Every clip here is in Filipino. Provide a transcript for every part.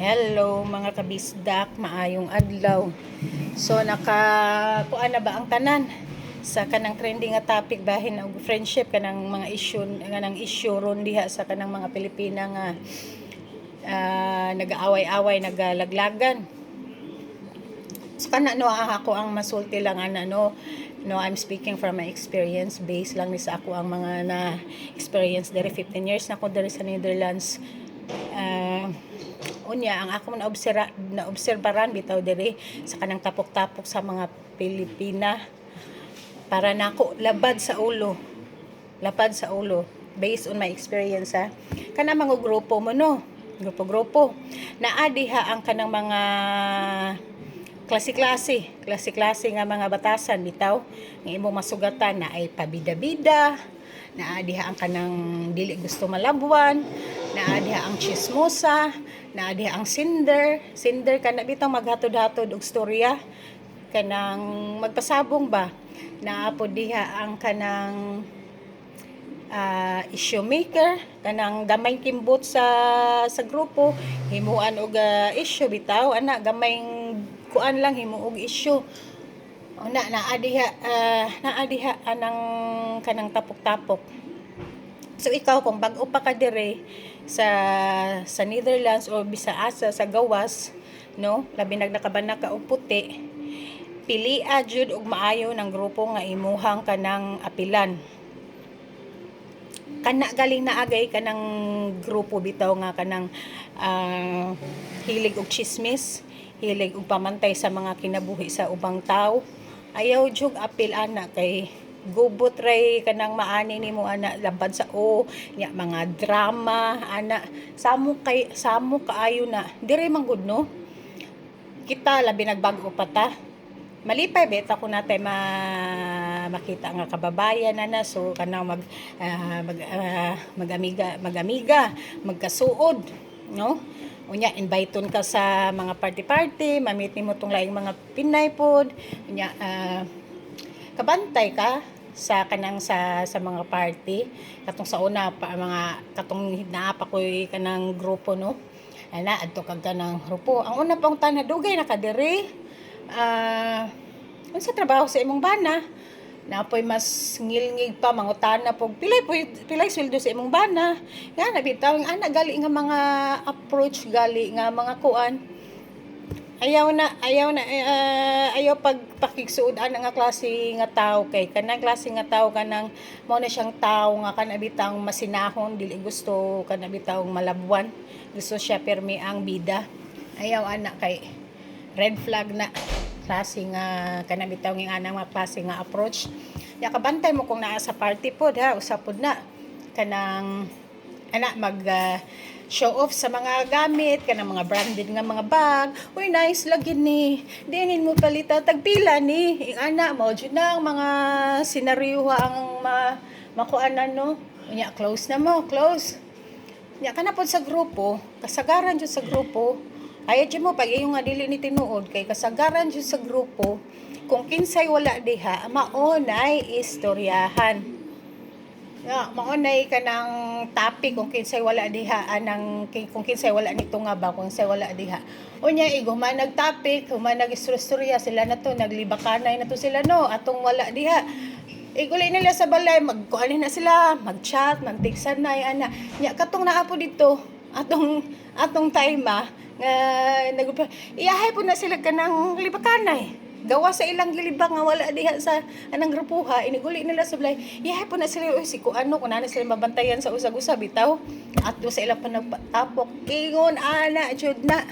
Hello mga kabisdak, maayong adlaw. So kuan na ba ang tanan sa kanang trending nga topic bahin og friendship kanang mga issue ron diha sa kanang mga Pilipina nga nag-aaway-away, nagalaglagan. So kana no ako ang masulti lang ana no, I'm speaking from my experience, based lang ni sa ako ang mga na experience diri 15 years na ko diri sa Netherlands. Unya ang ako na obserbaran bitaw diri sa kanang tapok-tapok sa mga Pilipina, para nako labad sa ulo based on my experience kana mga grupo mo no, grupo naa diha ang kanang mga klase nga mga batasan bitaw nga imong masugatan na ay pabida-bida, naa diha ang kanang dili gusto malabwan, naa diha ang chismosa, naa diha ang cinder kana bitaw maghatod-hatod og storya, kanang magpasabong ba, naa po diha ang kanang issue maker, kanang gamay kimbot sa grupo himuan og issue bitaw ana, gamay kuan lang himo og issue. Naa diha anang kanang tapok-tapok. So ikaw kung bag-o pa ka dire sa Netherlands o bisa asa sa gawas no, labi nakabanak ka og puti, pilia jud og maayo ng grupo nga imuhang kanang apilan. Kana galing naagay kanang grupo bitaw nga kanang hilig og chismis, hilig og pamantay sa mga kinabuhi sa ubang tao. Ayaw jud apil ana kay gubot ray kanang maani nimo ana labad sa nya mga drama ana, samo kaayo na dire man gud no. Kita labi nagbag-o pa ta, malipay beta ko natay makita nga kababayan na so kanang magamiga magkasuod no. Unya inviteon ka sa mga party mamit nimo tong laing mga Pinay pod, unya kabantay ka sa kanang sa mga party katong sa una pa mga katong naapa koy kanang grupo no, ana adto kag kanang grupo ang una pang tanan dugay na ka diri unsa trabaho sa imong bana, napoy mas ngilngig pa mangutana pog pilay sweldo sa imong bana nga nabitaw ana gali nga mga approach, gali nga mga kuan, ayaw pagpakigsuod ana nga klase nga tao kay kanang klase nga tao kanang mao na siyang tao nga kanabitang masinahon, dili gusto kanabitang malabwan, gusto siya permi ang bida. Ayaw ana kay red flag na klase nga kanabitaw ng anang mga klase nga approach. Ya kabantay mo kung naa sa party pod usapod na kanang ana mag show off sa mga gamit, kanang mga branded nga mga bag. Uy, nice lagi ni. Dinin mo palita tagpila ni. Ing ana mao jud na ang mga senaryo ang makuanan no. Unya close. Nya kana pod sa grupo, kasagaran jud sa grupo. Ayaw dyan mo pag yung nga dili ni tinuod kay kasagaran dyan sa grupo kung kinsay wala diha maonay istoryahan. Maonay kanang topic kung kinsay wala diha kung kinsay wala nito nga ba kung kinsay wala diha. Unya human nag-topic, human nag-istorya sila na to, naglibakanay na to sila no, atong wala diha. Iguli nila sa balay, magkuanin na sila, mag-chat, mag-textan na ana. Nya katong naa po dito atong time nga iyahay po na sila kanang libakanay gawa sa ilang gilibang nga wala diha sa anang grupuha, iniguli nila sa balay, iyahay po na sila si kuano kung na sila mabantayan sa usag-usab bitaw ato sa ilang panagtapok ingon ana jud na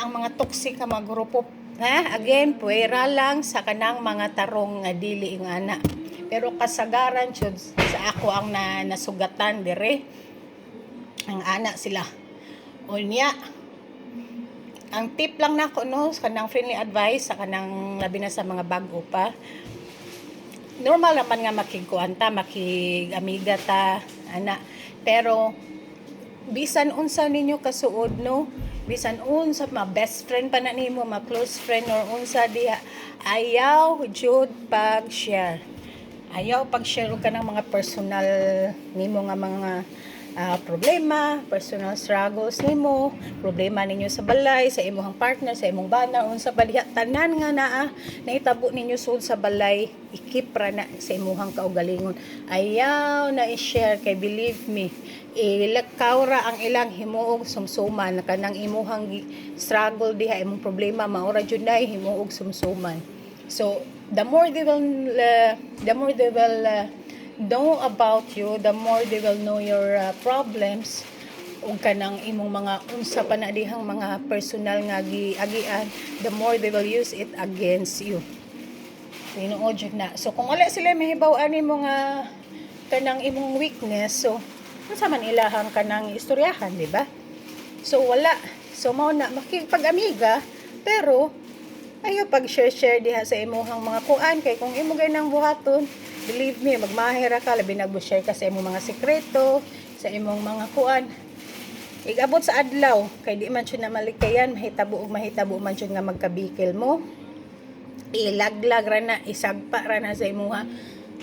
ang mga toxic nga mga grupo again puwera lang sa kanang mga tarong nga dili nga ana, pero kasagaran jud sa ako ang nasugatan dire ang ana sila. Unya ang tip lang nako no, kanang friendly advice sa kanang labi na sa mga bag-o pa, normal naman nga makigkuan ta, makigamiga ta ana, pero bisan unsa ninyo kasuod no, bisan unsa ma best friend pa na nimo, ma close friend or unsa diha, ayaw jud pag-share og kanang mga personal nimo nga mga problema, personal struggles nimo, problema ninyo sa balay, sa imong partner, sa imong bana, unsa baliha tanan nga naa nahitabo ninyo sud sa balay, ikip ra na sa imong kaugalingon. Ayaw na i-share kay believe me, ilakaw ra ang ilang himuog sumsuman kanang imuhang struggle diha, imong problema maura jud nay himuog sumsuman. So the more they will know about you, the more they will know your problems ug kanang imong mga unsa pa na dihang mga personal nga giagian, the more they will use it against you. Tinuod jud na. So kung wala sila mahibaw-an nimo nga kanang imong weakness, so unsa man ilahang kanang istoryahan, di ba? So wala. So mao na makipag-amiga, pero ayo pag-share diha sa imuhang mga kuan, kay kung imo gay nang buhaton, believe me, magmahira ka labi nag-share ka sa imong mga sekreto, sa imong mga kuan. Igabot sa adlaw kay di man siya na malikayan, mahitabo man siya nga magkabikil mo. Ilaglag ra na, isagpa ra na sa imuha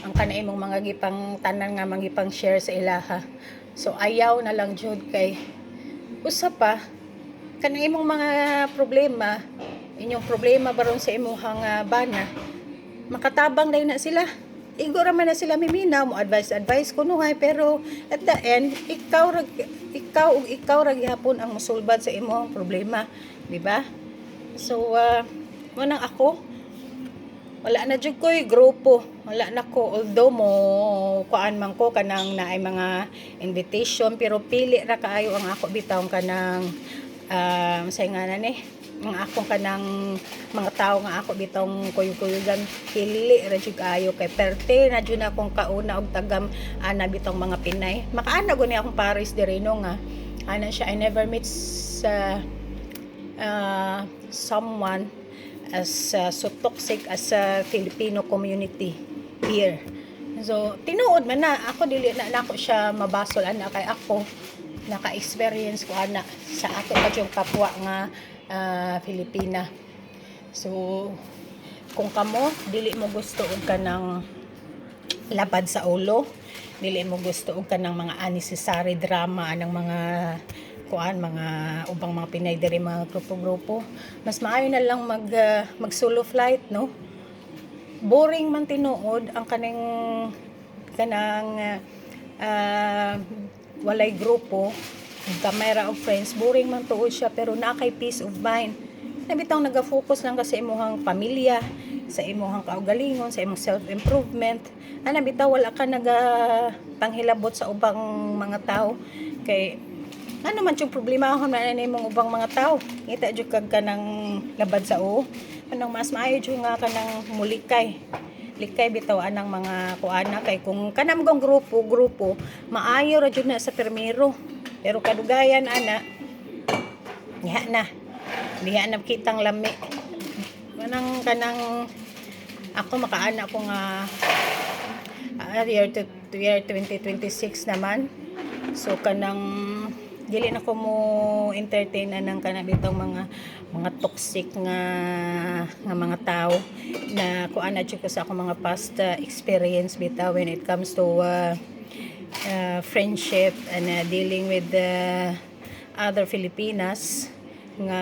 ang kana imong mga gipang tanan nga mangipang share sa ilaha. So ayaw na lang jud kay usa pa kanang imong mga problema, inyong problema baron sa imuhang bana, makatabang dai na sila. Igora man na sila miminaw mo advice kuno hay, pero at the end ikaw ra gihapon ang mosulbad sa imong problema, di ba? So manang ako wala na jud koy grupo, wala na ko, although mo kuan man ko kanang naay mga invitation, pero pili ra kaayo ang ako bitaw kanang say nga na ni ang akong kanang mga tao nga ako bitong kuyog-kuyugan, pili ra jud kaayo kay perte na jud akong kauna og tagam ana bitong mga Pinay. Makaana guni akong Paris direno nga ana siya, I never meet someone as so toxic as a Filipino community here. So tinuod man na ako, dili na nako siya mabasol ana kay ako naka-experience ko ana sa ato pa yung kapwa nga Filipina. So kung kamo dili mo gusto og kanang labad sa ulo, dili mo gusto og kanang mga unnecessary drama anang mga kuan, mga ubang mga Pinay diri mga grupo-grupo, mas maayo na lang mag solo flight, no? Boring man tinuod ang kanang walay grupo, kamera of friends, boring man tuod siya, pero na kay peace of mind. Nabitang naga-focus lang ka sa imuhang pamilya, sa imuhang kaugalingon, sa imong self-improvement. Ana bitaw wala ka panghilabot sa ubang mga tao, kay ano man yung problema ako na imong ubang mga tao. Ngita jud kag kanang labad sa o. Anong mas maayo jud nga kanang mulikay. Likay bitaw anang mga kuana, kay kung kanang grupo maayo ra jud na sa permiro. Pero kadugayan ana diha na kitang lami. Kanang ako makaana ko nga year 2026 naman. So kanang dili na ko mo entertain ng kanabitong mga toxic nga mga tao na kuana jud ko sa akong mga past experience bitaw when it comes to friendship and dealing with the other Filipinas nga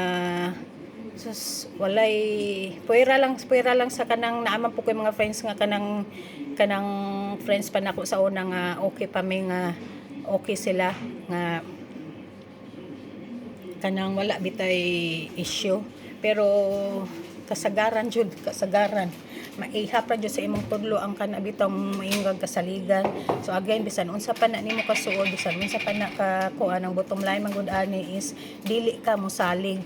walay puwera lang sa kanang naaman po koy mga friends nga kanang friends pa nako sa una nga okay pa may nga okay sila nga kanang wala bitay issue, pero kasagaran maihap ra jud sa imong tudlo ang kanabitong maingag kasaligan. So again, bisan unsa pa na nimo kasuod, bisan unsa pa na ka kuan, ang bottom line man gud ani is dili ka mo salig,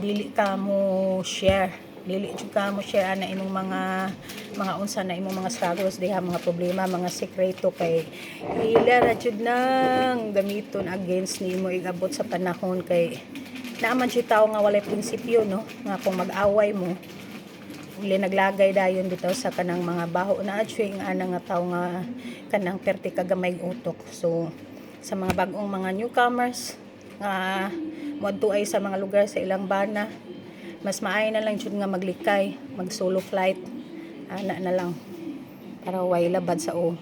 dili ka mo share, dili jud ka mo share ana imong mga unsa na imong mga struggles diha, mga problema, mga sekreto, kay ila ra jud nang gamiton against nimo igabot sa panahon. Kay naaman jud tao nga walay prinsipyo, no, nga kung mag-away mo uli naglagay dayon bitaw sa kanang mga baho na adyo nga ana nga tao nga kanang perti kagamay utok. So sa mga bagong mga newcomers nga moadto ay sa mga lugar sa ilang bana, mas maayo na lang jud nga maglikay, mag solo flight ana na lang para way labad sa o.